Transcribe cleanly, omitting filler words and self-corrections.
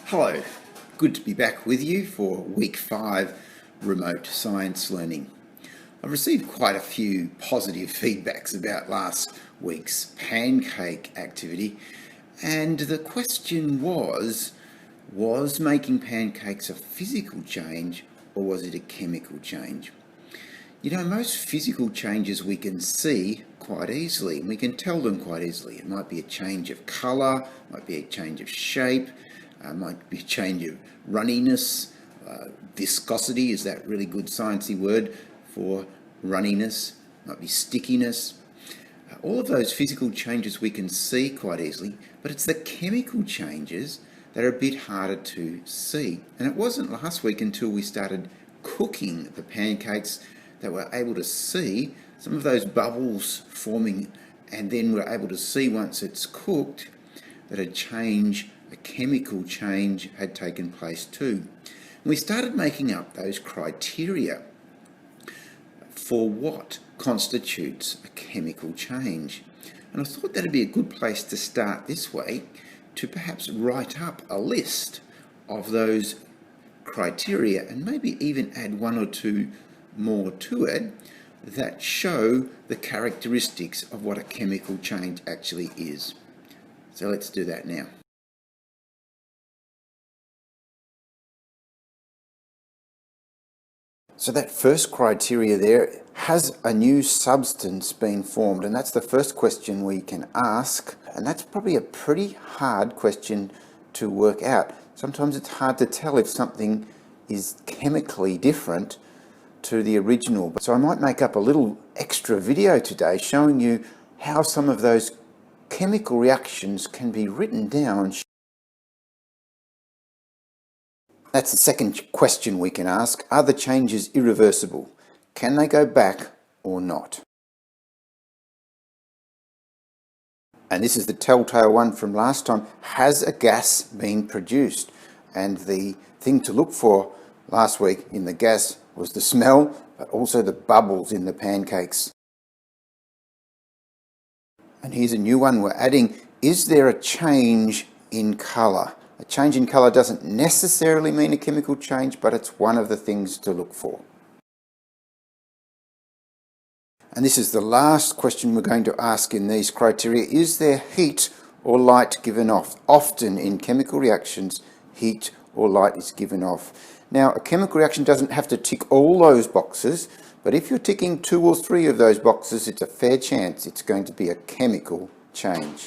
Hello, good to be back with you for week 5 remote science learning. I've received quite a few positive feedbacks about last week's pancake activity, and the question was making pancakes a physical change or was it a chemical change? You know, most physical changes we can see quite easily, and we can tell them quite easily. It might be a change of colour, might be a change of shape, might be a change of runniness. Viscosity is that really good sciencey word for runniness, might be stickiness. All of those physical changes we can see quite easily, but it's the chemical changes that are a bit harder to see. And it wasn't last week until we started cooking the pancakes that we're able to see some of those bubbles forming, and then we're able to see once it's cooked that a chemical change had taken place too. And we started making up those criteria for what constitutes a chemical change. And I thought that'd be a good place to start this way, to perhaps write up a list of those criteria and maybe even add one or two more to it that show the characteristics of what a chemical change actually is. So let's do that now. So that first criteria there, has a new substance been formed? And that's the first question we can ask, and that's probably a pretty hard question to work out. Sometimes it's hard to tell if something is chemically different to the original. So I might make up a little extra video today showing you how some of those chemical reactions can be written down. That's the second question we can ask. Are the changes irreversible? Can they go back or not? And this is the telltale one from last time. Has a gas been produced? And the thing to look for last week in the gas was the smell, but also the bubbles in the pancakes. And here's a new one we're adding. Is there a change in colour? A change in colour doesn't necessarily mean a chemical change, but it's one of the things to look for. And this is the last question we're going to ask in these criteria. Is there heat or light given off? Often in chemical reactions, heat or light is given off. Now, a chemical reaction doesn't have to tick all those boxes, but if you're ticking 2 or 3 of those boxes, it's a fair chance it's going to be a chemical change.